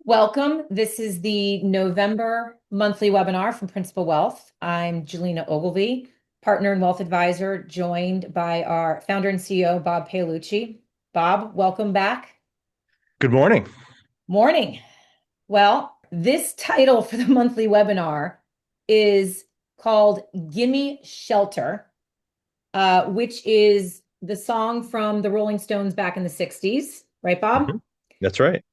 Welcome. This is the November monthly webinar from Principal Wealth. I'm Julina Ogilvie, partner and wealth advisor, joined by our founder and CEO, Bob Paolucci. Bob, welcome back. Good morning. Morning. Well, this title for the monthly webinar is called Gimme Shelter, which is the song from the Rolling Stones back in the 60s. Right, Bob? Mhm. That's right.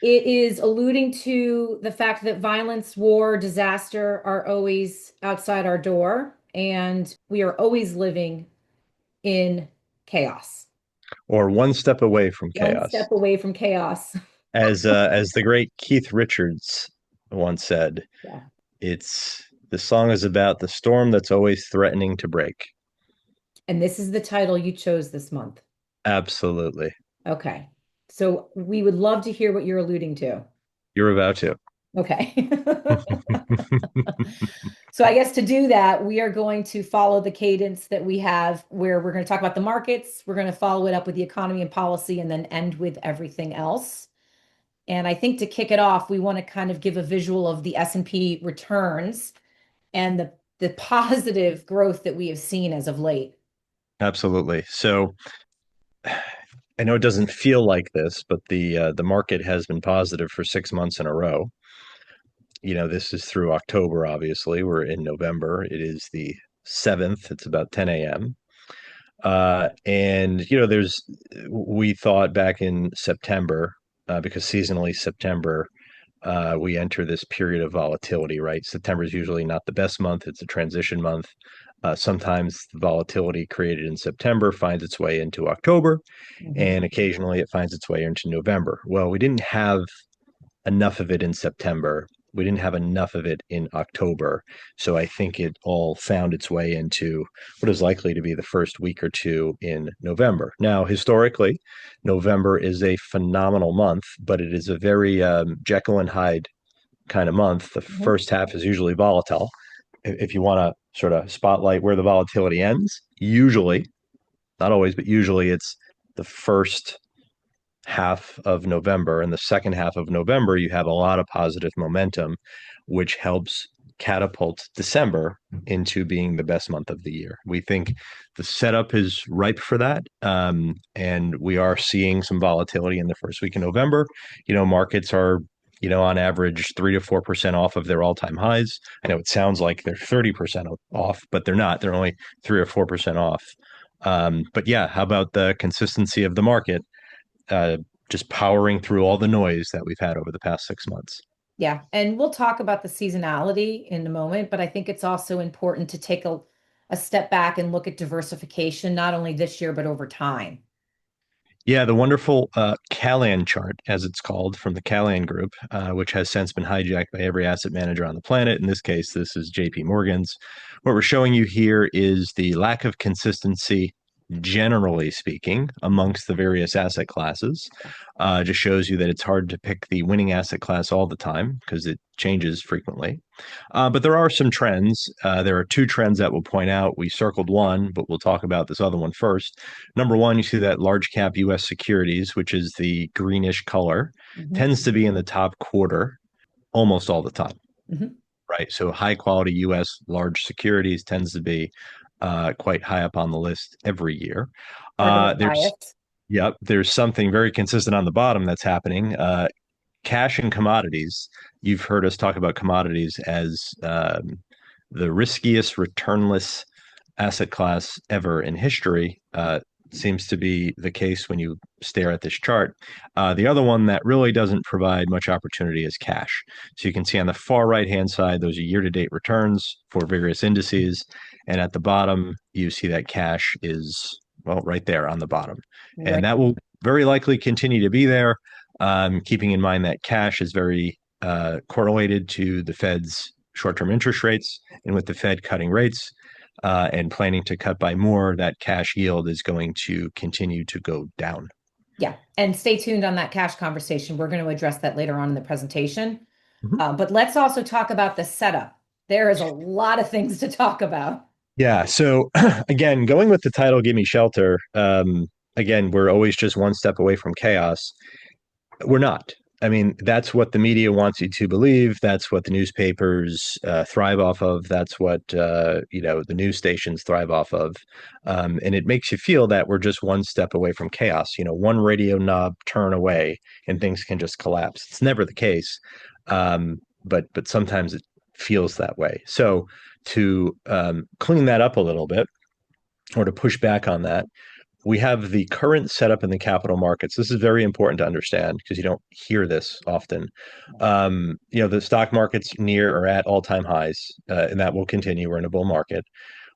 It is alluding to the fact that violence, war, disaster are always outside our door, and we are always living in chaos. Or one step away from One chaos. step away from chaos. As the great Keith Richards once said, Yeah. it's the song is about the storm that's always threatening to break. And this is the title you chose this month. Absolutely. Okay. So we would love to hear what you're alluding to. You're about to. Okay. So I guess to do that, we are going to follow the cadence that we have where we're going to talk about the markets, we're going to follow it up with the economy and policy, and then end with everything else. And I think to kick it off, we want to kind of give a visual of the S&P returns and the positive growth that we have seen as of late. Absolutely. So I know it doesn't feel like this, but the market has been positive for 6 months in a row. This is through October, obviously. We're in November. It is the 7th. It's about 10 a.m. And we thought back in September, because seasonally September, we enter this period of volatility, right? September is usually not the best month. It's a transition month. Sometimes the volatility created in September finds its way into October, Mhm. and occasionally it finds its way into November. Well, we didn't have enough of it in September. We didn't have enough of it in October. So I think it all found its way into what is likely to be the first week or two in November. Now, historically, November is a phenomenal month, but it is a very Jekyll and Hyde kind of month. The Mhm. first half is usually volatile. If you want to sort of spotlight where the volatility ends, usually, not always, but usually it's the first half of November. And the second half of November, you have a lot of positive momentum, which helps catapult December into being the best month of the year. We think the setup is ripe for that. And we are seeing some volatility in the first week of November. Markets are, on average 3 to 4% off of their all-time highs. I know it sounds like they're 30% off, but they're not. They're only 3 or 4% off. But yeah, how about the consistency of the market? uh, just powering through all the noise that we've had over the past 6 months. Yeah, and we'll talk about the seasonality in a moment, but I think it's also important to take a step back and look at diversification, not only this year, but over time. Yeah, the wonderful Callahan chart, as it's called, from the Callahan Group, which has since been hijacked by every asset manager on the planet. In this case, this is JP Morgan's. What we're showing you here is the lack of consistency, generally speaking, amongst the various asset classes. Just shows you that it's hard to pick the winning asset class all the time because it changes frequently. But there are some trends. There are two trends that we'll point out. We circled one, but we'll talk about this other one first. Number one, you see that large cap US securities, which is the greenish color, Mhm. tends to be in the top quarter almost all the time, Mhm. right? So high quality US large securities tends to be quite high up on the list every year. Market There's bias. Yep, there's something very consistent on the bottom that's happening. Cash and commodities. You've heard us talk about commodities as the riskiest returnless asset class ever in history. Seems to be the case when you stare at this chart. The other one that really doesn't provide much opportunity is cash. So you can see on the far right hand side, those are year to date returns for various indices. And at the bottom, you see that cash is, well, right there on the bottom. And Right. that will very likely continue to be there, keeping in mind that cash is very correlated to the Fed's short term interest rates. And with the Fed cutting rates, and planning to cut by more, that cash yield is going to continue to go down. Yeah. And stay tuned on that cash conversation. We're going to address that later on in the presentation. Mhm. But let's also talk about the setup. There is a lot of things to talk about. Yeah. So again, going with the title "Give Me Shelter," again, we're always just one step away from chaos. We're not. I mean, that's what the media wants you to believe. That's what the newspapers thrive off of. That's what the news stations thrive off of, and it makes you feel that we're just one step away from chaos. One radio knob turn away, and things can just collapse. It's never the case, but sometimes it feels that way. So to clean that up a little bit, or to push back on that, we have the current setup in the capital markets. This is very important to understand because you don't hear this often. The stock market's near or at all-time highs, and that will continue. We're in a bull market.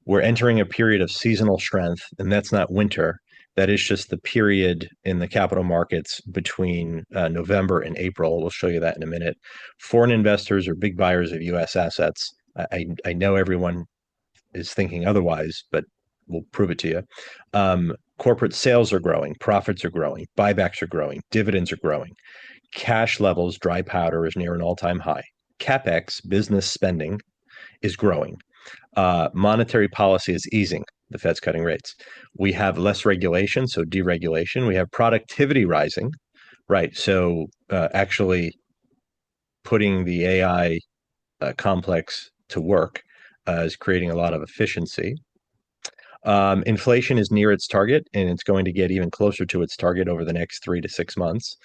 We're entering a period of seasonal strength, and that's not winter. That is just the period in the capital markets between November and April. We'll show you that in a minute. Foreign investors are big buyers of U.S. assets. I know everyone is thinking otherwise, but we'll prove it to you. Corporate sales are growing, profits are growing, buybacks are growing, dividends are growing. Cash levels, dry powder is near an all-time high. Capex, business spending, is growing. Monetary policy is easing. The Fed's cutting rates. We have less regulation, so deregulation. We have productivity rising, right? So actually putting the AI complex to work is creating a lot of efficiency. Inflation is near its target, and it's going to get even closer to its target over the next 3 to 6 months.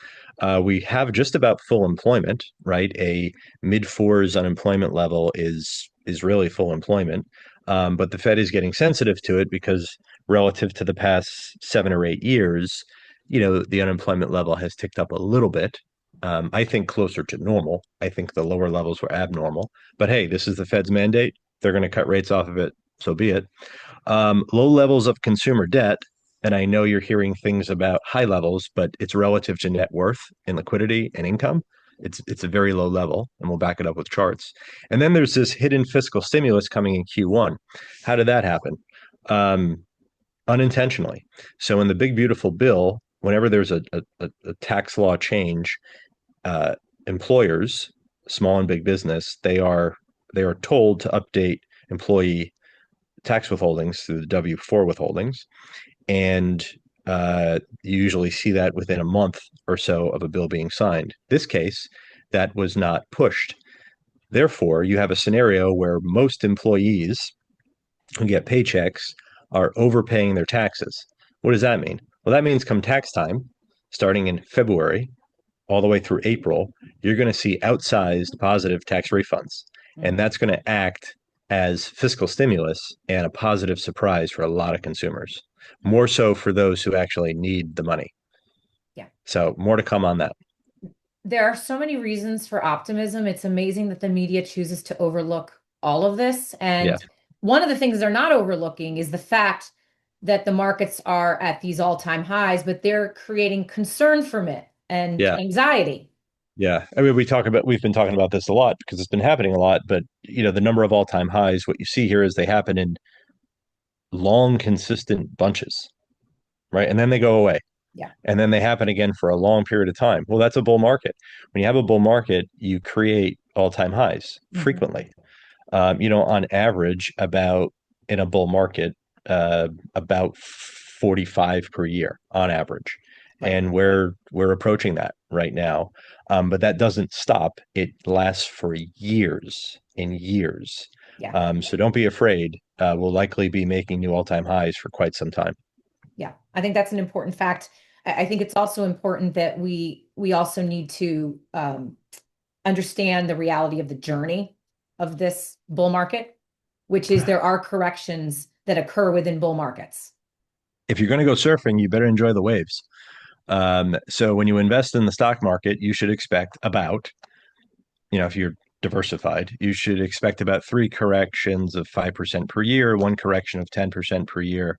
We have just about full employment, right? A mid-fours unemployment level is really full employment, but the Fed is getting sensitive to it because relative to the past 7 or 8 years, the unemployment level has ticked up a little bit. I think closer to normal. I think the lower levels were abnormal. But hey, this is the Fed's mandate. They're going to cut rates off of it. So be it. Low levels of consumer debt, and I know you're hearing things about high levels, but it's relative to net worth and liquidity and income. It's a very low level, and we'll back it up with charts. And then there's this hidden fiscal stimulus coming in Q1. How did that happen? Unintentionally. So in the big beautiful bill, whenever there's a tax law change, employers, small and big business, they are told to update employee tax withholdings through the W-4 withholdings. And you usually see that within a month or so of a bill being signed. This case, that was not pushed. Therefore, you have a scenario where most employees who get paychecks are overpaying their taxes. What does that mean? Well, that means come tax time, starting in February, all the way through April, you're going to see outsized positive tax refunds. And that's going to act as fiscal stimulus and a positive surprise for a lot of consumers, more so for those who actually need the money. Yeah. So more to come on that. There are so many reasons for optimism. It's amazing that the media chooses to overlook all of this. Yeah. And one of the things they're not overlooking is the fact that the markets are at these all-time highs, but they're creating concern from it and Yeah. anxiety. Yeah. I mean, we've been talking about this a lot because it's been happening a lot, but the number of all-time highs, what you see here is they happen in long, consistent bunches, right? And then they go away. Yeah. And then they happen again for a long period of time. Well, that's a bull market. When you have a bull market, you create all-time highs frequently. On average, about in a bull market, about 45 per year on average. Right. And we're approaching that right now. But that doesn't stop. It lasts for years and years. Yeah. So don't be afraid. We'll likely be making new all-time highs for quite some time. Yeah. I think that's an important fact. I think it's also important that we also need to understand the reality of the journey of this bull market, which is there are corrections that occur within bull markets. If you're going to go surfing, you better enjoy the waves. So when you invest in the stock market, you should expect about, if you're diversified, you should expect about 3 corrections of 5% per year, 1 correction of 10% per year,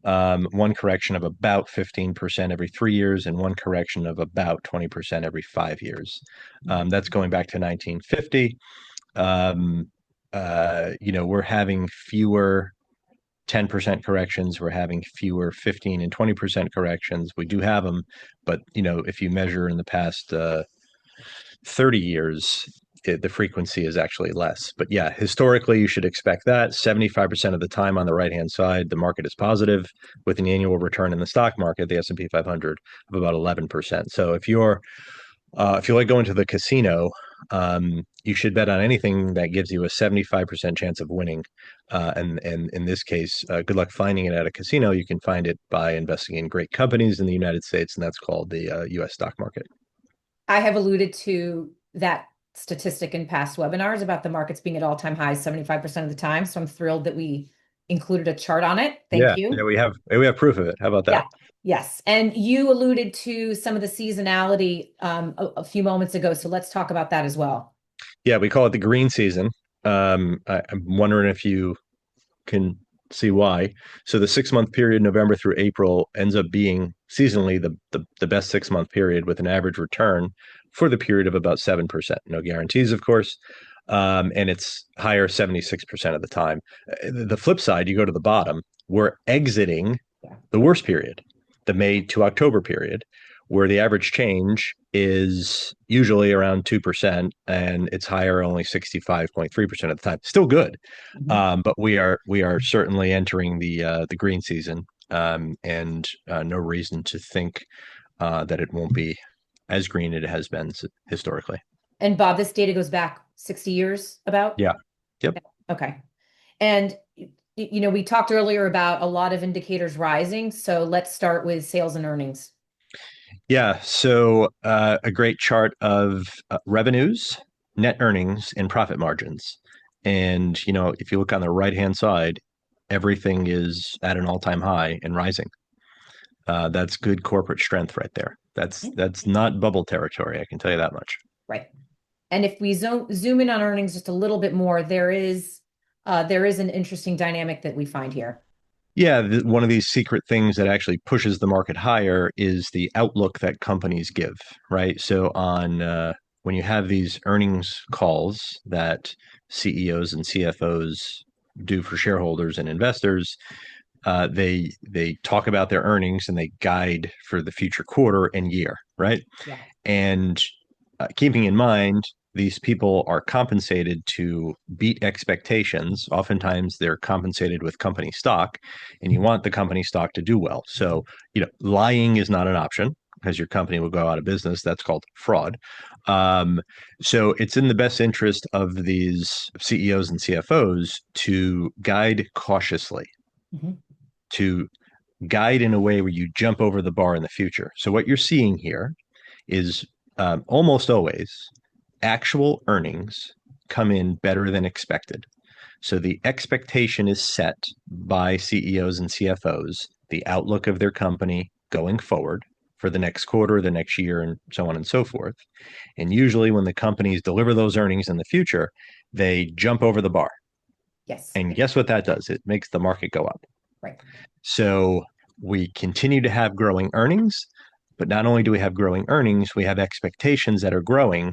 1 correction of about 15% every 3 years, and 1 correction of about 20% every 5 years. That's going back to 1950. We're having fewer 10% corrections. We're having fewer 15 and 20% corrections. We do have them, but if you measure in the past 30 years, the frequency is actually less. But yeah, historically, you should expect that 75% of the time on the right-hand side, the market is positive with an annual return in the stock market, the S&P 500, of about 11%. So if you're If you like going to the casino, you should bet on anything that gives you a 75% chance of winning. And in this case, good luck finding it at a casino. You can find it by investing in great companies in the United States, and that's called the U.S. stock market. I have alluded to that statistic in past webinars about the markets being at all-time highs 75% of the time. So I'm thrilled that we included a chart on it. Thank Yeah, you. we have proof of it. How about Yeah. that? Yes. And you alluded to some of the seasonality a few moments ago. So let's talk about that as well. Yeah, we call it the green season. I'm wondering if you can see why. So the 6 month period, November through April, ends up being seasonally the best 6 month period with an average return for the period of about 7%. No guarantees, of course. And it's higher 76% of the time. The flip side, you go to the bottom, we're exiting Yeah. the worst period, the May to October period, where the average change is usually around 2% and it's higher only 65.3% of the time. Still good. Mhm. But we are certainly entering the green season, and no reason to think that it won't be as green it has been historically. And Bob, this data goes back 60 years about? Yeah. Yep. Okay. And we talked earlier about a lot of indicators rising. So let's start with sales and earnings. Yeah. So a great chart of revenues, net earnings, and profit margins. And if you look on the right hand side, everything is at an all time high and rising. That's good corporate strength right there. That's not bubble territory. I can tell you that much. Right. And if we zoom in on earnings just a little bit more, there is an interesting dynamic that we find here. Yeah, one of these secret things that actually pushes the market higher is the outlook that companies give, right? So on when you have these earnings calls that CEOs and CFOs do for shareholders and investors, they talk about their earnings and they guide for the future quarter and year, right? Yeah. And keeping in mind, these people are compensated to beat expectations. Oftentimes, they're compensated with company stock, and you want the company stock to do well. So, lying is not an option because your company will go out of business. That's called fraud. Um, so, it's in the best interest of these CEOs and CFOs to guide cautiously, Mhm. to guide in a way where you jump over the bar in the future. So, what you're seeing here is almost always actual earnings come in better than expected. So the expectation is set by CEOs and CFOs, the outlook of their company going forward for the next quarter, the next year, and so on and so forth. And usually, when the companies deliver those earnings in the future, they jump over the bar. Yes. And guess what that does? It makes the market go up. Right. So we continue to have growing earnings, but not only do we have growing earnings, we have expectations that are growing.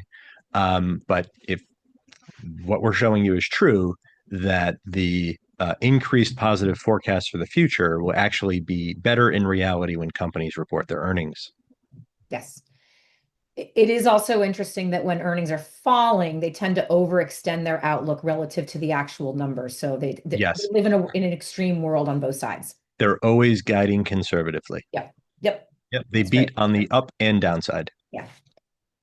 But if what we're showing you is true, that the increased positive forecast for the future will actually be better in reality when companies report their earnings. Yes. It is also interesting that when earnings are falling, they tend to overextend their outlook relative to the actual numbers. So they Yes, live in an extreme world on both sides. they're always guiding conservatively. Yep. Yep. Yep, they That's beat great. on the up and downside. Yeah.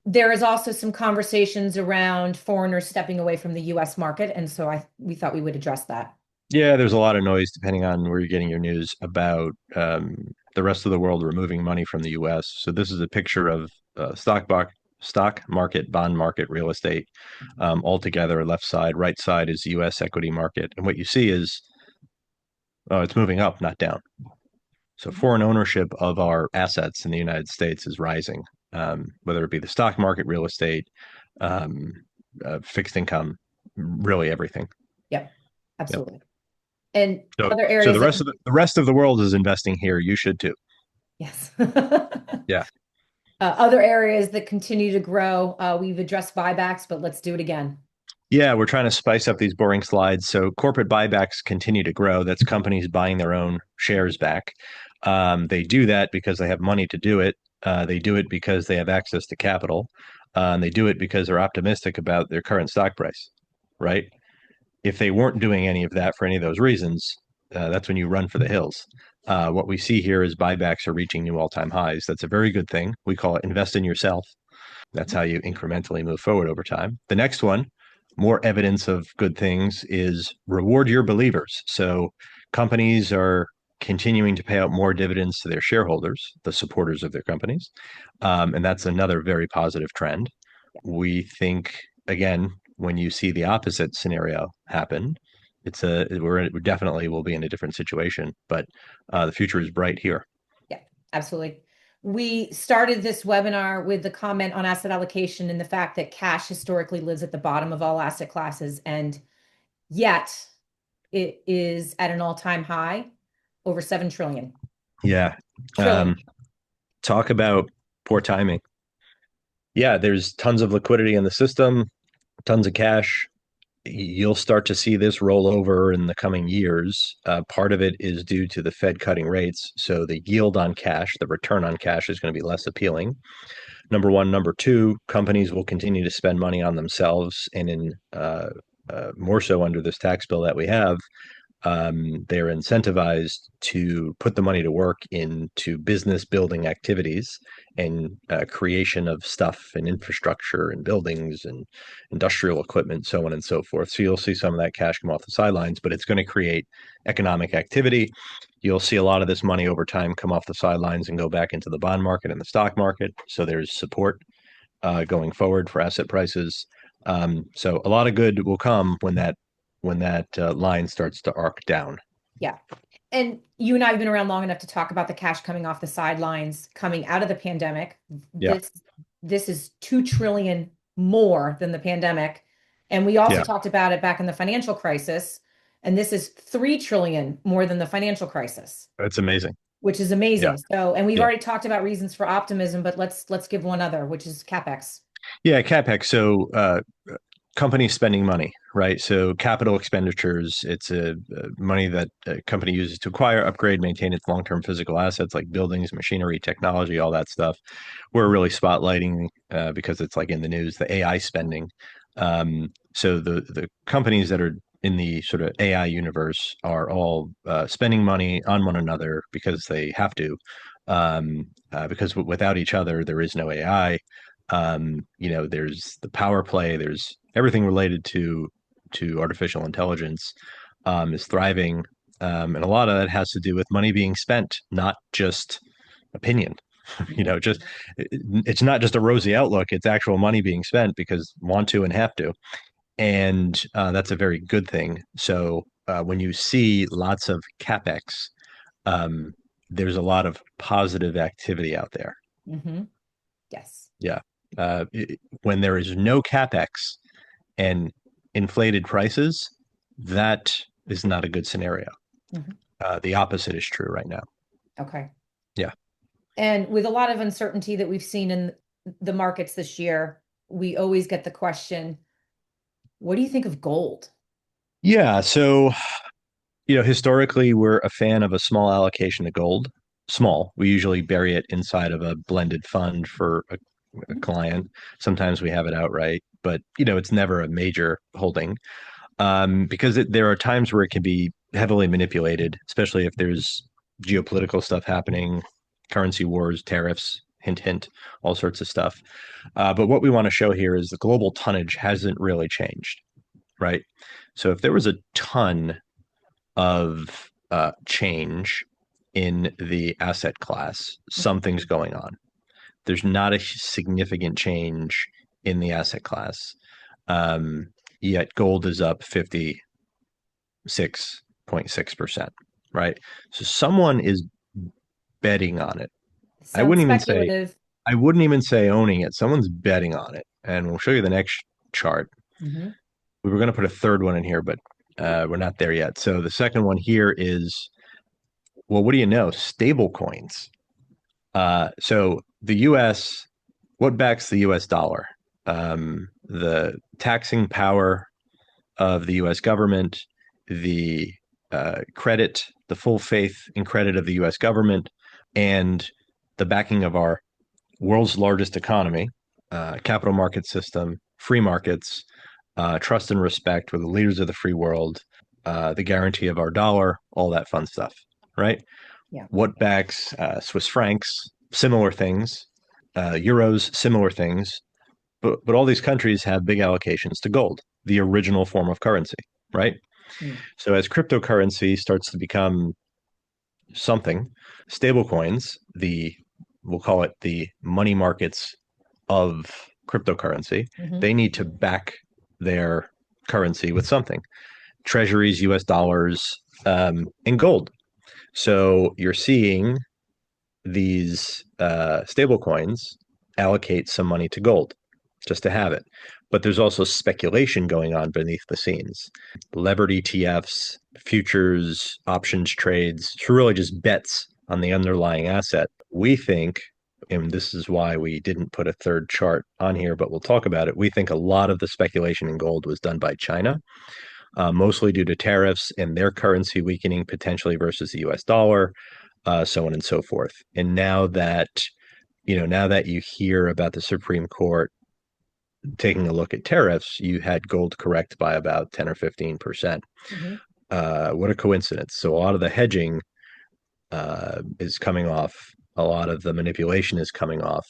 There is also some conversations around foreigners stepping away from the US market. And so we thought we would address that. Yeah, there's a lot of noise depending on where you're getting your news about the rest of the world removing money from the U.S. So this is a picture of stock market, bond market, real estate, all together. Left side, right side is the U.S. equity market, and what you see is it's moving up, not down. So foreign ownership of our assets in the United States is rising, whether it be the stock market, real estate, um, fixed income, really everything. Yep. Yep. Absolutely. And So, other so areas the that, rest of the world is investing here. You should too. yes. Yeah. Other areas that continue to grow, we've addressed buybacks, but let's do it again. Yeah, we're trying to spice up these boring slides. So corporate buybacks continue to grow. That's companies buying their own shares back. They do that because they have money to do it. They do it because they have access to capital. And they do it because they're optimistic about their current stock price, right? If they weren't doing any of that for any of those reasons, that's when you run for the hills. What we see here is buybacks are reaching new all-time highs. That's a very good thing. We call it invest in yourself. That's how you incrementally move forward over time. The next one, more evidence of good things, is reward your believers. So companies are continuing to pay out more dividends to their shareholders, the supporters of their companies. And that's another very positive trend. We think, again, when you see the opposite scenario happen, we definitely will be in a different situation, but the future is bright here. Yeah, absolutely. We started this webinar with the comment on asset allocation and the fact that cash historically lives at the bottom of all asset classes, and yet it is at an all-time high, over 7 trillion. Yeah. Trillion. Talk about poor timing. Yeah, there's tons of liquidity in the system, tons of cash. You'll start to see this roll over in the coming years. Part of it is due to the Fed cutting rates. So the yield on cash, the return on cash is going to be less appealing. Number one. Number two, companies will continue to spend money on themselves. And in more so under this tax bill that we have, they're incentivized to put the money to work into business building activities and creation of stuff and infrastructure and buildings and industrial equipment, so on and so forth. So you'll see some of that cash come off the sidelines, but it's going to create economic activity. You'll see a lot of this money over time come off the sidelines and go back into the bond market and the stock market. So there's support going forward for asset prices. So a lot of good will come when that line starts to arc down. Yeah. And you and I have been around long enough to talk about the cash coming off the sidelines coming out of the pandemic. Yeah, This is 2 trillion more than the pandemic. And we also yeah, talked about it back in the financial crisis. And this is 3 trillion more than the financial crisis, it's amazing. which is Yeah, amazing. So, and we've yeah, already talked about reasons for optimism, but let's give one other, which is CapEx. yeah. Capex. So companies spending money, right? So capital expenditures, it's money that a company uses to acquire, upgrade, maintain its long-term physical assets like buildings, machinery, technology, all that stuff. We're really spotlighting because it's like in the news, the AI spending. So the companies that are in the sort of AI universe are all spending money on one another because they have to. Because without each other, there is no AI. There's the power play, there's everything related to artificial intelligence is thriving, and a lot of that has to do with money being spent, not just opinion. Mhm. Just it's not just a rosy outlook; it's actual money being spent because want to and have to, and that's a very good thing. So when you see lots of capex, um, there's a lot of positive activity out there. Mhm. Yes. Yeah. When there is no capex and inflated prices, that is not a good scenario. Mhm. The opposite is true right now. Okay. Yeah. And with a lot of uncertainty that we've seen in the markets this year, we always get the question, what do you think of gold? Yeah. So, historically, we're a fan of a small allocation to gold. Small. We usually bury it inside of a blended fund for a Mhm. client. Sometimes we have it outright, but it's never a major holding. Because there are times where it can be heavily manipulated, especially if there's geopolitical stuff happening, currency wars, tariffs, hint, hint, all sorts of stuff. But what we want to show here is the global tonnage hasn't really changed, right? So if there was a ton of change in the asset class, something's going on. There's not a significant change in the asset class. Um, Yet gold is up 56.6%, right? So someone is betting on it. I Sounds wouldn't even say speculative. I wouldn't even say owning it. Someone's betting on it. And we'll show you the next chart. Mhm. We were going to put a third one in here, but we're not there yet. So the second one here is, well, what do you know? Stable coins. So the US, what backs the US dollar? The taxing power of the US government, the credit, the full faith and credit of the US government, and the backing of our world's largest economy, capital market system, free markets, trust and respect with the leaders of the free world, the guarantee of our dollar, all that fun stuff, right? Yeah. What backs Swiss francs? Similar things. Euros, similar things. but all these countries have big allocations to gold, the original form of currency, right? Mm. So as cryptocurrency starts to become something, stablecoins, the we'll call it the money markets of cryptocurrency, Hmm. they need to back their currency with something. Treasuries, US dollars, and gold. So you're seeing these stable coins allocate some money to gold just to have it. But there's also speculation going on beneath the scenes. Levered ETFs, futures, options trades, it's really just bets on the underlying asset. We think, and this is why we didn't put a third chart on here, but we'll talk about it. We think a lot of the speculation in gold was done by China, mostly due to tariffs and their currency weakening potentially versus the US dollar, so on and so forth. And now that you hear about the Supreme Court taking a look at tariffs, you had gold correct by about 10 or 15%. Hmm. What a coincidence. So a lot of the hedging is coming off, a lot of the manipulation is coming off.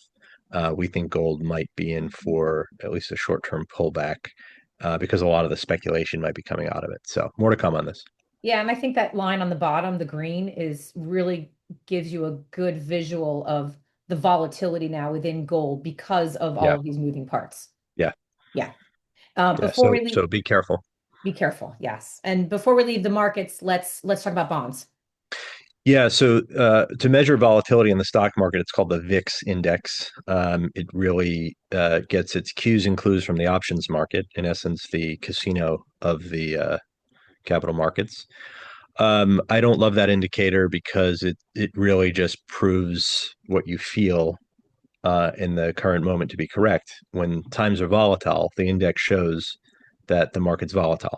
We think gold might be in for at least a short term pullback because a lot of the speculation might be coming out of it. So more to come on this. Yeah, and I think that line on the bottom, the green, is really gives you a good visual of the volatility now within gold because of all Yeah. of these moving parts. Yeah. Yeah. Yeah. Before we leave, So be careful. be careful. Yes. And before we leave the markets, let's talk about bonds. Yeah, so to measure volatility in the stock market, it's called the VIX index. It really gets its cues and clues from the options market, in essence, the casino of the capital markets. I don't love that indicator because it really just proves what you feel in the current moment to be correct. When times are volatile, the index shows that the market's volatile.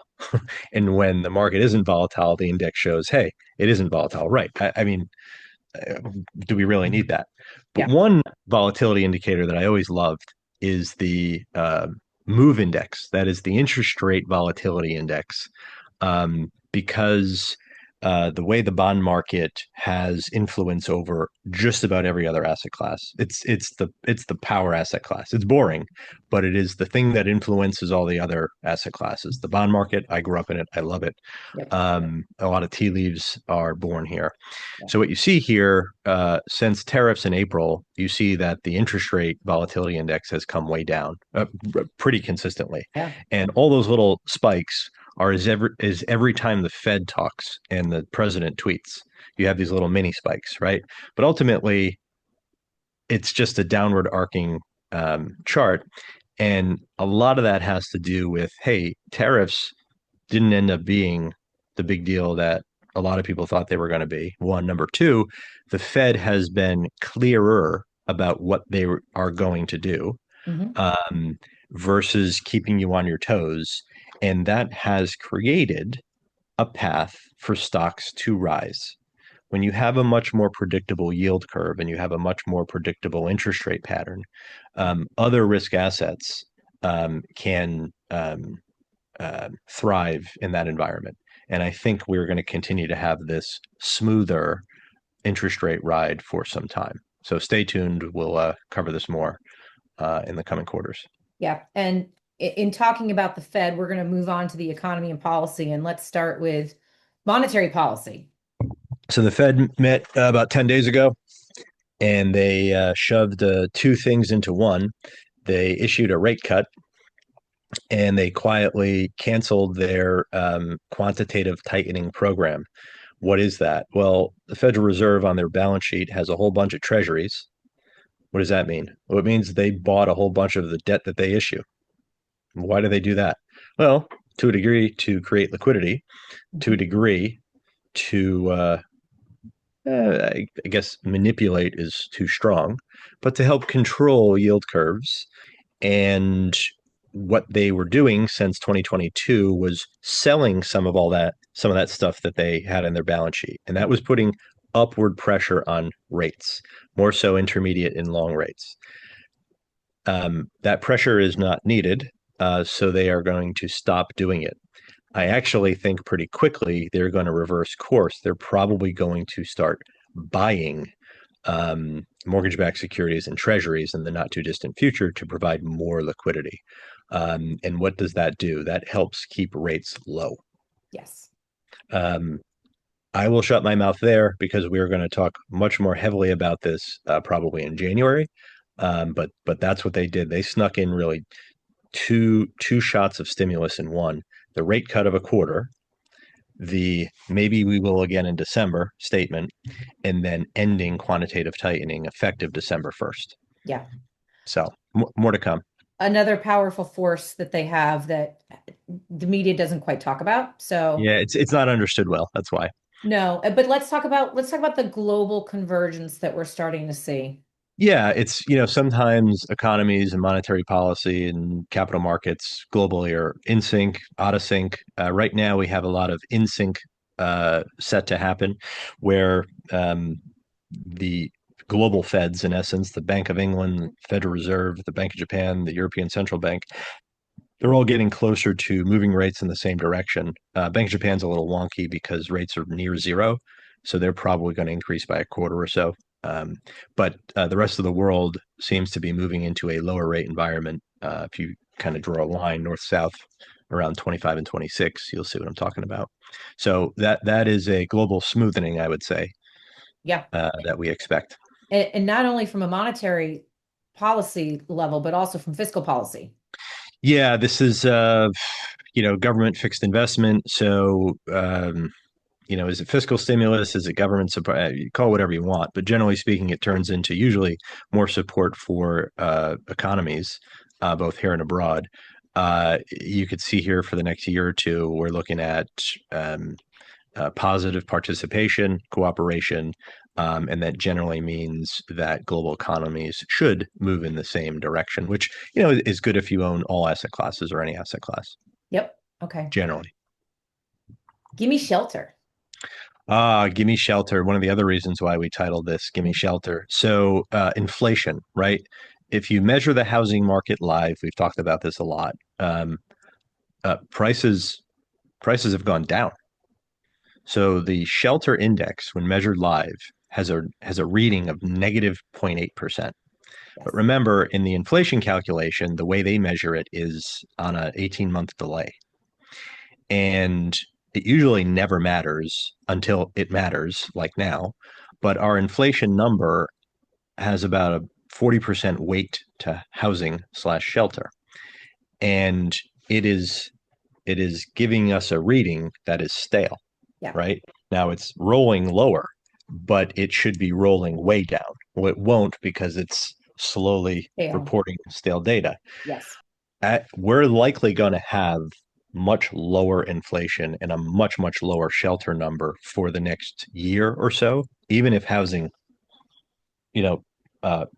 And when the market isn't volatile, the index shows, hey, it isn't volatile. Right. I mean, do we really need that? But Yeah. one volatility indicator that I always loved is the move index. That is the interest rate volatility index, because the way the bond market has influence over just about every other asset class. It's the power asset class. It's boring, but it is the thing that influences all the other asset classes. The bond market, I grew up in it. I love it. Yep. A lot of tea leaves are born here. Yeah. So what you see here, since tariffs in April, you see that the interest rate volatility index has come way down pretty consistently, Yeah. and all those little spikes are as every time the Fed talks and the president tweets, you have these little mini spikes, right? But ultimately, it's just a downward arcing chart, and a lot of that has to do with, hey, tariffs didn't end up being the big deal that a lot of people thought they were going to be. One. Number two, the Fed has been clearer about what they are going to do, Hmm. um, versus keeping you on your toes. And that has created a path for stocks to rise. When you have a much more predictable yield curve and you have a much more predictable interest rate pattern, other risk assets can thrive in that environment. And I think we're going to continue to have this smoother interest rate ride for some time. So stay tuned. We'll cover this more in the coming quarters. Yeah. And in talking about the Fed, we're going to move on to the economy and policy, and let's start with monetary policy. So the Fed met about 10 days ago, and they shoved two things into one. They issued a rate cut, and they quietly canceled their quantitative tightening program. What is that? Well, the Federal Reserve on their balance sheet has a whole bunch of treasuries. What does that mean? Well, it means they bought a whole bunch of the debt that they issue. Why do they do that? Well, to a degree, to create liquidity, to a Mhm. degree, to I guess manipulate is too strong, but to help control yield curves. And what they were doing since 2022 was selling some of that stuff that they had in their balance sheet. And that was putting upward pressure on rates, more so intermediate and long rates. That pressure is not needed, so they are going to stop doing it. I actually think pretty quickly they're going to reverse course. They're probably going to start buying mortgage-backed securities and treasuries in the not too distant future to provide more liquidity. And what does that do? That helps keep rates low. Yes. Um, I will shut my mouth there because we are going to talk much more heavily about this probably in January. But that's what they did. They snuck in really two shots of stimulus in one: the rate cut of a quarter, the maybe we will again in December statement, and then ending quantitative tightening effective December 1st. Yeah. So more to come. Another powerful force that they have that the media doesn't quite talk about. So Yeah, it's not understood well. That's why. no, but let's talk about the global convergence that we're starting to see. Yeah, it's sometimes economies and monetary policy and capital markets globally are in sync, out of sync. Right now, we have a lot of in sync set to happen, where the global Feds, in essence, the Bank of England, Federal Reserve, the Bank of Japan, the European Central Bank, they're all getting closer to moving rates in the same direction. Bank of Japan's a little wonky because rates are near zero, so they're probably going to increase by a quarter or so. But the rest of the world seems to be moving into a lower rate environment. If you kind of draw a line north south around 25 and 26, you'll see what I'm talking about. So that is a global smoothening, I would say, Yeah. that we expect. And not only from a monetary policy level, but also from fiscal policy. Yeah, this is government fixed investment. So is it fiscal stimulus? Is it government support? You call it whatever you want, but generally speaking, it turns into usually more support for economies, both here and abroad. You could see here for the next year or two, we're looking at positive participation, cooperation, and that generally means that global economies should move in the same direction, which is good if you own all asset classes or any asset class. Yep. Okay. Generally. Give me shelter. Gimme shelter. One of the other reasons why we titled this Gimme Shelter. So inflation, right? If you measure the housing market live, we've talked about this a lot. Prices have gone down. So the shelter index, when measured live, has a reading of negative 0.8%. But Yes. remember, in the inflation calculation, the way they measure it is on an 18-month delay. And it usually never matters until it matters, like now. But our inflation number has about a 40% weight to housing slash shelter. And it is giving us a reading that is stale, Yeah. right? Now it's rolling lower, but it should be rolling way down. Well, it won't because it's slowly Fail. reporting stale data. Yes. We're likely going to have much lower inflation and a much, much lower shelter number for the next year or so, even if housing,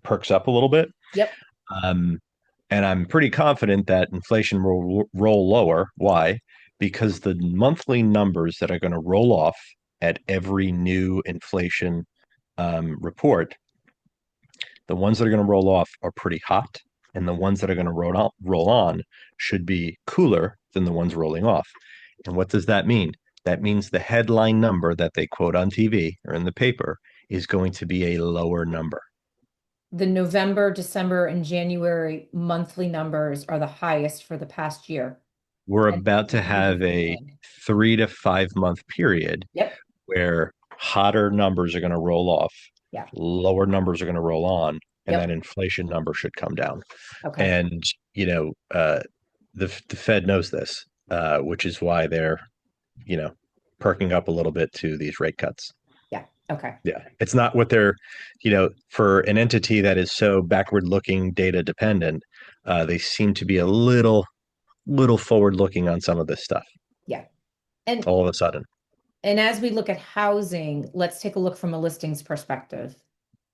perks up a little bit. Yep. Um, and I'm pretty confident that inflation will roll lower. Why? Because the monthly numbers that are going to roll off at every new inflation report, the ones that are going to roll off are pretty hot, and the ones that are going to roll on should be cooler than the ones rolling off. And what does that mean? That means the headline number that they quote on TV or in the paper is going to be a lower number. The November, December, and January monthly numbers are the highest for the past year. We're And about to continue have to a trend. 3 to 5 month period Yep. where hotter numbers are going to roll off, Yeah. lower numbers are going to roll on, and that Yep. inflation number should come down. Okay. And the Fed knows this, which is why they're you know perking up a little bit to these rate cuts. Yeah. Okay. Yeah, it's not what they're for an entity that is so backward looking, data dependent. They seem to be a little forward looking on some of this stuff Yeah. And all of a sudden. and as we look at housing, let's take a look from a listings perspective.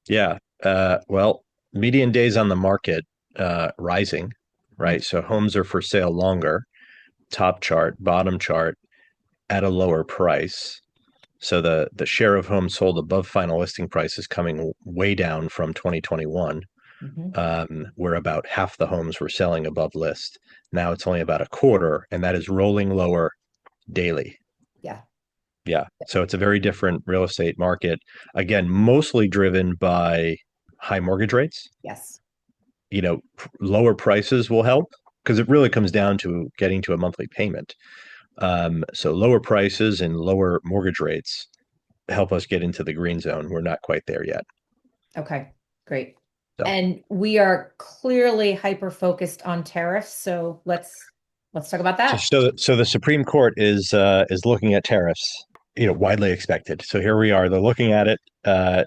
Yeah. Well, median days on the market rising, Mhm. right? So homes are for sale longer, top chart, bottom chart, at a lower price. So the share of homes sold above final listing price is coming way down from 2021, Mhm. where about half the homes were selling above list. Now it's only about a quarter, and that is rolling lower daily. Yeah. Yeah. So it's a very different real estate market. Again, mostly driven by high mortgage rates. Yes. Lower prices will help because it really comes down to getting to a monthly payment. So lower prices and lower mortgage rates help us get into the green zone. We're not quite there yet. Okay, great. So, And we are clearly hyper focused on tariffs, so let's talk about so, that. so, so the Supreme Court is looking at tariffs. Widely expected. So here we are. They're looking at it.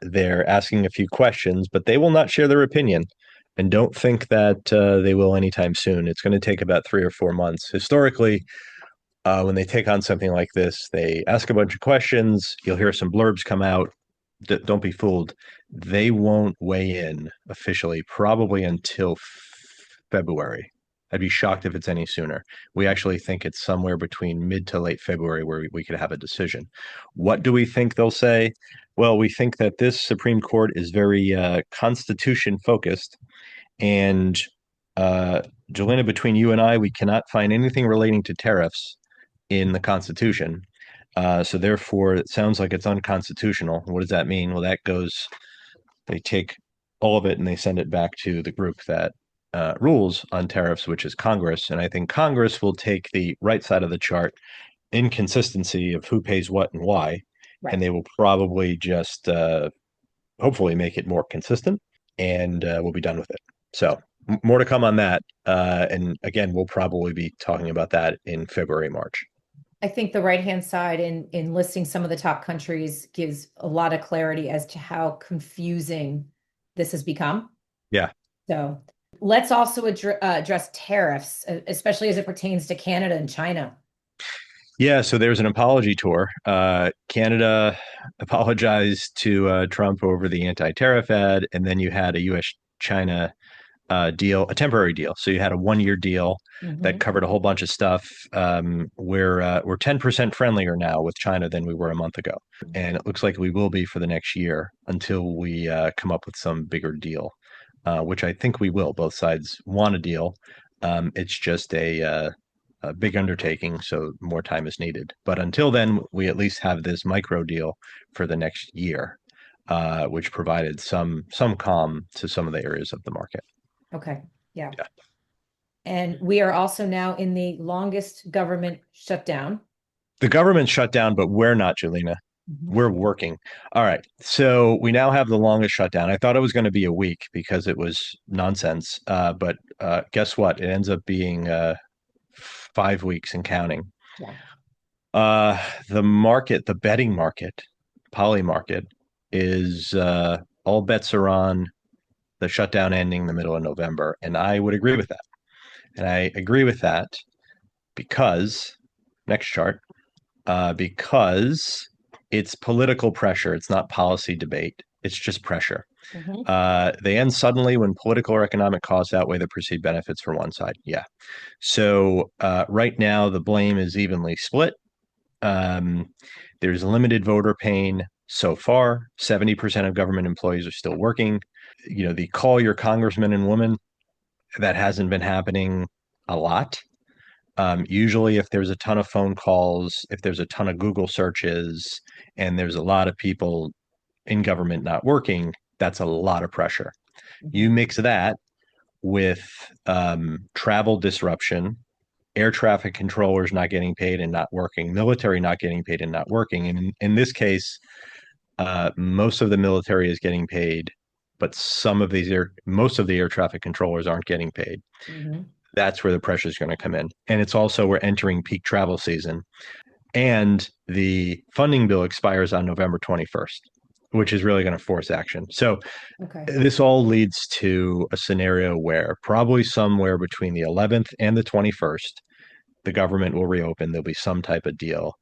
They're asking a few questions, but they will not share their opinion. And don't think that they will anytime soon. It's going to take about 3 or 4 months. Historically, when they take on something like this, they ask a bunch of questions. You'll hear some blurbs come out. Don't be fooled. They won't weigh in officially probably until February. I'd be shocked if it's any sooner. We actually think it's somewhere between mid to late February where we could have a decision. What do we think they'll say? Well, we think that this Supreme Court is very constitution focused. And uh, Julina, between you and I, we cannot find anything relating to tariffs in the Constitution. So therefore, it sounds like it's unconstitutional. What does that mean? Well, they take all of it and they send it back to the group that rules on tariffs, which is Congress. And I think Congress will take the right side of the chart, inconsistency of who pays what and why, and Right. they will probably just hopefully make it more consistent, and we'll be done with it. So more to come on that. And again, we'll probably be talking about that in February, March. I think the right-hand side in listing some of the top countries gives a lot of clarity as to how confusing this has become. Yeah. So let's also address tariffs, especially as it pertains to Canada and China. Yeah, so there's an apology tour. Canada apologized to Trump over the anti-tariff ad, and then you had a U.S.-China deal, a temporary deal. So you had a 1 year deal that Hmm. covered a whole bunch of stuff. We're 10% friendlier now with China than we were a month ago, and it looks like we will be for the next year until we come up with some bigger deal, which I think we will. Both sides want a deal. It's just a big undertaking, so more time is needed. But until then, we at least have this micro deal for the next year, which provided some calm to some of the areas of the market. Okay. Yeah. Yeah. And we are also now in the longest government shutdown. The government shut down, but we're not, Julina. Mhm. We're working. All right. So we now have the longest shutdown. I thought it was going to be a week because it was nonsense. But guess what? It ends up being 5 weeks and counting. Yeah. Uh, the market, the betting market, poly market, is all bets are on the shutdown ending in the middle of November. And I would agree with that. And I agree with that because, next chart, because it's political pressure. It's not policy debate. It's just pressure. Hmm. They end suddenly when political or economic costs outweigh the perceived benefits for one side. Yeah. So right now, the blame is evenly split. Um, there's limited voter pain so far. 70% of government employees are still working. The call your congressman and woman, that hasn't been happening a lot. Usually, if there's a ton of phone calls, if there's a ton of Google searches, and there's a lot of people in government not working, that's a lot of pressure. Hmm. You mix that with travel disruption, air traffic controllers not getting paid and not working, military not getting paid and not working. And in this case, most of the military is getting paid, but most of the air traffic controllers aren't getting paid. Hmm. That's where the pressure is going to come in. And it's also, we're entering peak travel season. And the funding bill expires on November 21st, which is really going to force action. So Okay. this all leads to a scenario where probably somewhere between the 11th and the 21st, the government will reopen. There'll be some type of deal.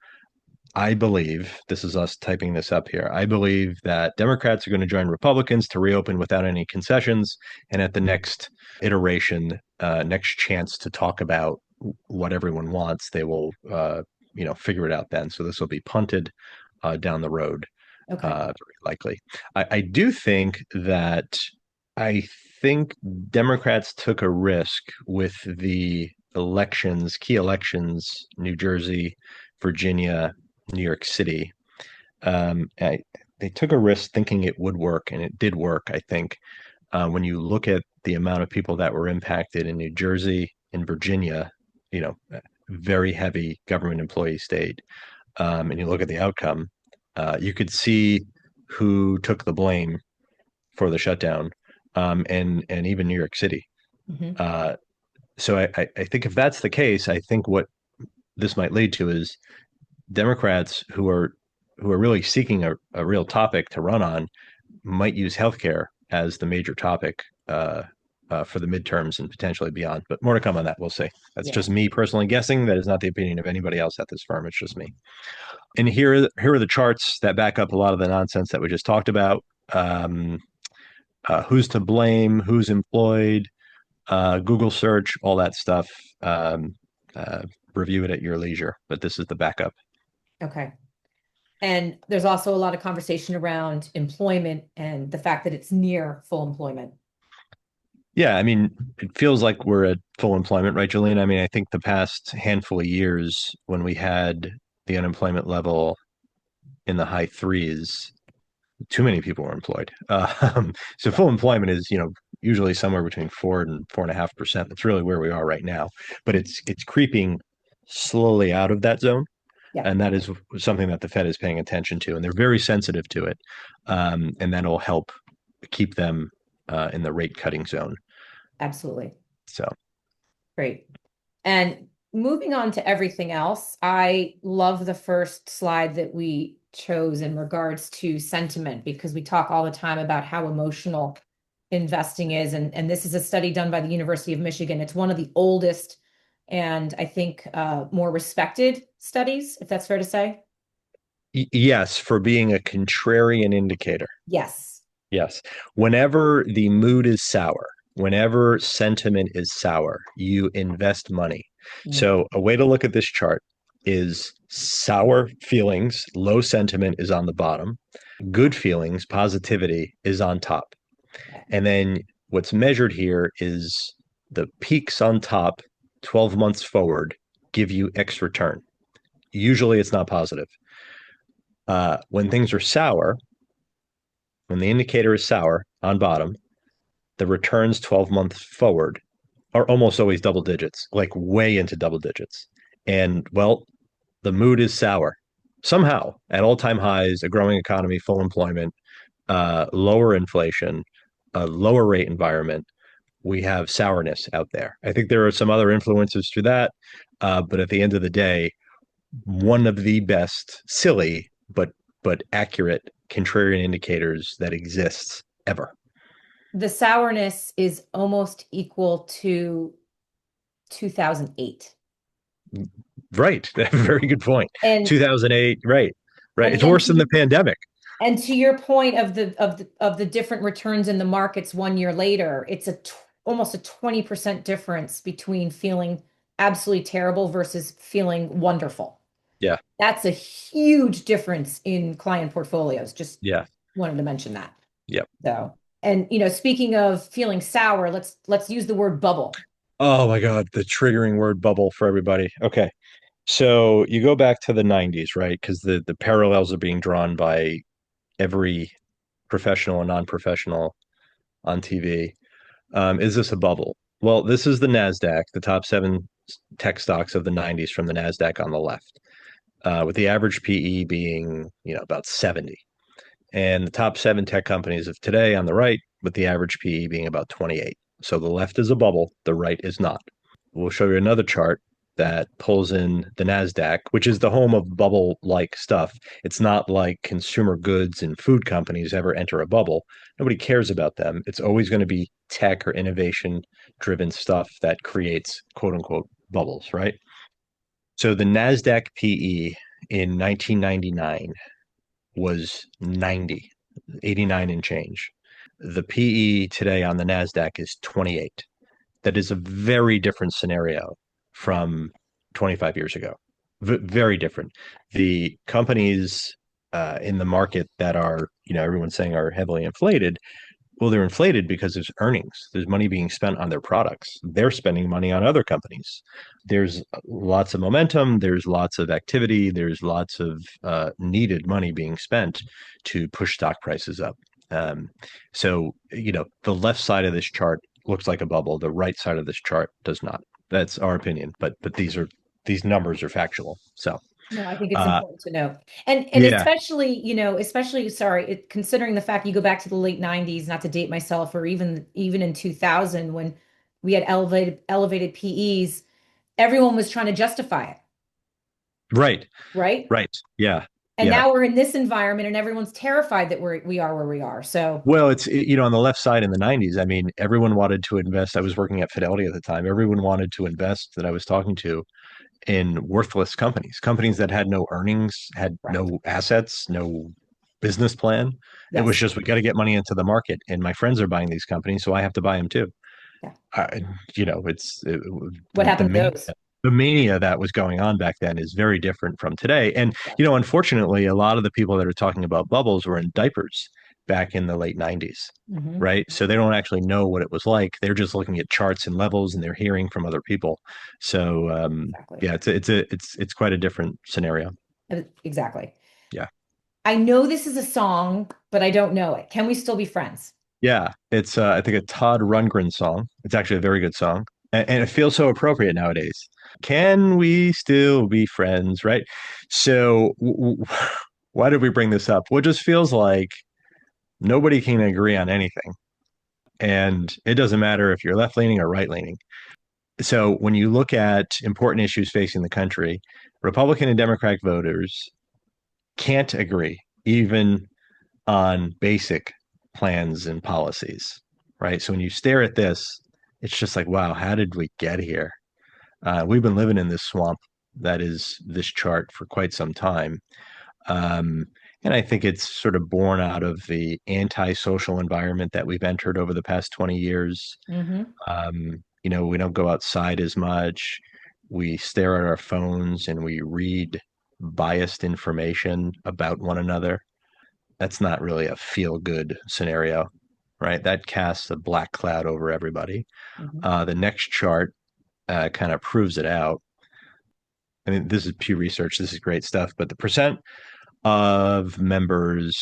I believe, this is us typing this up here, I believe that Democrats are going to join Republicans to reopen without any concessions. And at the next iteration, next chance to talk about what everyone wants, they will, figure it out then. So this will be punted down the road, Okay. very likely. I do think that I think Democrats took a risk with the elections, key elections, New Jersey, Virginia. New York City. They took a risk thinking it would work, and it did work, I think. When you look at the amount of people that were impacted in New Jersey and Virginia, you know, very heavy government employee state, and you look at the outcome, you could see who took the blame for the shutdown, and even New York City. Hmm. Uh, so I think if that's the case, I think what this might lead to is Democrats who are really seeking a real topic to run on might use healthcare as the major topic for the midterms and potentially beyond. But more to come on that. We'll see. That's Yeah. just me personally guessing. That is not the opinion of anybody else at this firm. It's just me. And here are the charts that back up a lot of the nonsense that we just talked about. Um, who's to blame? Who's employed? Google search, all that stuff. Um, uh, Review it at your leisure. But this is the backup. Okay. And there's also a lot of conversation around employment and the fact that it's near full employment. Yeah, I mean, it feels like we're at full employment, right, Julina? I mean, I think the past handful of years when we had the unemployment level in the high threes, too many people were employed. So full employment is, usually somewhere between 4% and 4.5%. That's really where we are right now. But it's creeping slowly out of that zone, Yeah, and that is something that the Fed is paying attention to, and they're very sensitive to it, and that'll help keep them in the rate cutting zone. absolutely. So. Great. And moving on to everything else, I love the first slide that we chose in regards to sentiment because we talk all the time about how emotional investing is. And this is a study done by the University of Michigan. It's one of the oldest and I think more respected studies, if that's fair to say. Yes, for being a contrarian indicator. Yes. Yes. Whenever the mood is sour, whenever sentiment is sour, you invest money. Mm, So, a way to look at this chart is sour feelings, low sentiment is on the bottom, good feelings, positivity is on top. okay. And then what's measured here is the peaks on top 12 months forward give you X return. Usually it's not positive. When things are sour, when the indicator is sour on bottom, the returns 12 months forward are almost always double digits, like way into double digits. And well, the mood is sour. Somehow, at all time highs, a growing economy, full employment, lower inflation, a lower rate environment, we have sourness out there. I think there are some other influences to that. But at the end of the day, one of the best silly but accurate contrarian indicators that exists ever. The sourness is almost equal to 2008. Right. Very good point. And 2008. Right. Right. and It's and worse to than your the pandemic. and to your point of the different returns in the markets 1 year later, it's almost a 20% difference between feeling absolutely terrible versus feeling wonderful. Yeah. That's a huge difference in client portfolios. Just Yeah. wanted to mention that. Yep. So, and speaking of feeling sour, let's use the word bubble. Oh my God. The triggering word bubble for everybody. Okay. So you go back to the 90s, right? Because the parallels are being drawn by every professional and non-professional on TV. Is this a bubble? Well, this is the NASDAQ, the top seven tech stocks of the 90s from the NASDAQ on the left, with the average PE being, about 70. And the top seven tech companies of today on the right, with the average PE being about 28. So the left is a bubble, the right is not. We'll show you another chart that pulls in the NASDAQ, which is the home of bubble like stuff. It's not like consumer goods and food companies ever enter a bubble. Nobody cares about them. It's always going to be tech or innovation driven stuff that creates quote unquote bubbles, right? So the NASDAQ PE in 1999 was 90, 89 and change. The PE today on the NASDAQ is 28. That is a very different scenario Yeah. from 25 years ago. Very different. The companies in the market that are, everyone's saying are heavily inflated, Well, they're inflated because there's earnings. There's money being spent on their products. They're spending money on other companies. There's lots of momentum. There's lots of activity. There's lots of needed money being spent to push stock prices up. So, the left side of this chart looks like a bubble. The right side of this chart does not. That's our opinion, but these numbers are factual. So, No, I think it's uh, important to know. And yeah, especially, especially sorry, considering the fact you go back to the late 90s, not to date myself, or even in 2000 when we had elevated PEs, everyone was trying to justify it, right, right? right, yeah, And yeah. now we're in this environment and everyone's terrified that we are where we are. So, Well, on the left side in the 90s, I mean, everyone wanted to invest. I was working at Fidelity at the time. Everyone wanted to invest that I was talking to in worthless companies, companies that had no earnings, had right. no assets, no business plan. It was Yes. just, we got to get money into the market. And my friends are buying these companies, so I have to buy them too. Yeah. It's What the happened to mania. those? The mania that was going on back then is very different from today. And, Yeah. unfortunately, a lot of the people that are talking about bubbles were in diapers back in the late 90s, Hmm. right? So they don't actually know what it was like. They're just looking at charts and levels and they're hearing from other people. So, Exactly. yeah, it's quite a different scenario. Exactly. Yeah. I know this is a song, but I don't know it. Can we still be friends? Yeah, it's I think a Todd Rundgren song. It's actually a very good song, and it feels so appropriate nowadays. Can we still be friends? Right. So, why did we bring this up? Well, it just feels like nobody can agree on anything, and it doesn't matter if you're left leaning or right leaning. So, when you look at important issues facing the country, Republican and Democratic voters can't agree, even on basic plans and policies, right? So when you stare at this, it's just like, wow, how did we get here? We've been living in this swamp that is this chart for quite some time. Um, and I think it's sort of born out of the anti-social environment that we've entered over the past 20 years. Hmm. We don't go outside as much. We stare at our phones and we read biased information about one another. That's not really a feel good scenario, right? That casts a black cloud over everybody. Hmm. The next chart kind of proves it out. I mean, this is Pew Research. This is great stuff. But the of members,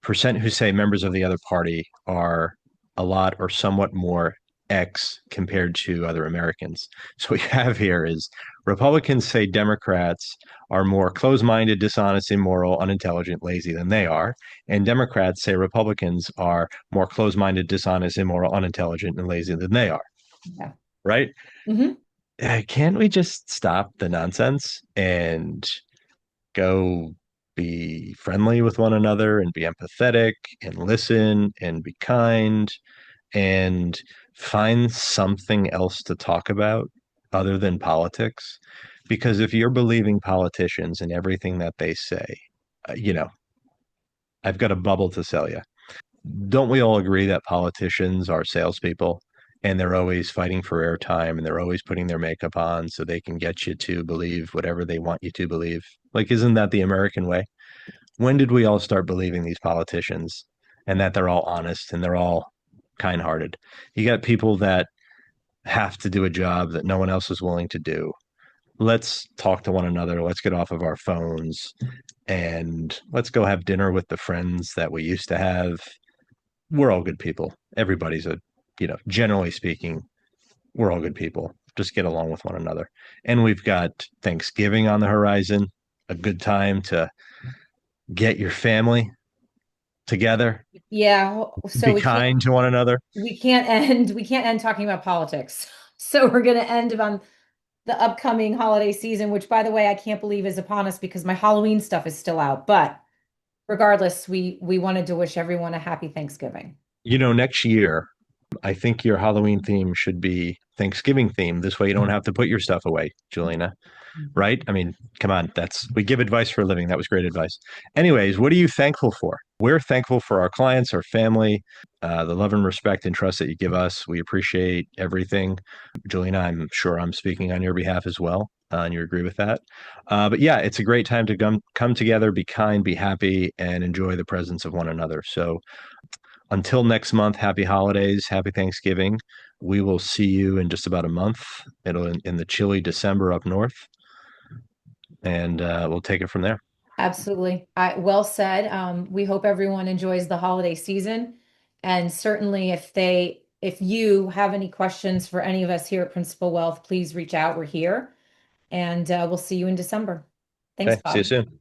percent who say members of the other party are a lot or somewhat more X compared to other Americans. So what you have here is Republicans say Democrats are more closed-minded, dishonest, immoral, unintelligent, lazy than they are. And Democrats say Republicans are more closed-minded, dishonest, immoral, unintelligent, and lazy than they are. Yeah. Right? Hmm. Can't we just stop the nonsense and go be friendly with one another and be empathetic and listen and be kind and find something else to talk about other than politics? Because if you're believing politicians and everything that they say, uh, you know, I've got a bubble to sell you. Don't we all agree that politicians are salespeople and they're always fighting for airtime and they're always putting their makeup on so they can get you to believe whatever they want you to believe? Like, isn't that the American way? When did we all start believing these politicians and that they're all honest and they're all kind hearted? You got people that have to do a job that no one else is willing to do. Let's talk to one another. Let's get off of our phones and let's go have dinner with the friends that we used to have. We're all good people. Everybody's generally speaking, we're all good people. Just get along with one another. And we've got Thanksgiving on the horizon, a good time to get your family together, Yeah. be So kind to one another. we can't end talking about politics. So we're going to end on the upcoming holiday season, which by the way, I can't believe is upon us because my Halloween stuff is still out. But regardless, we wanted to wish everyone a happy Thanksgiving. Next year, I think your Halloween theme should be Thanksgiving theme. This way you don't have to put your stuff away, Julina. Right? I mean, come on, we give advice for a living. That was great advice. Anyways, what are you thankful for? We're thankful for our clients, our family, the love and respect and trust that you give us. We appreciate everything. Julina, I'm sure I'm speaking on your behalf as well, and you agree with that. But yeah, it's a great time to come together, be kind, be happy, and enjoy the presence of one another. So until next month, happy holidays, happy Thanksgiving. We will see you in just about a month. It'll in the chilly December up north, and we'll take it from there. Absolutely. Well said. We hope everyone enjoys the holiday season. And certainly if you have any questions for any of us here at Principal Wealth, please reach out. We're here and we'll see you in December. Thanks, Okay, see you Bob. soon.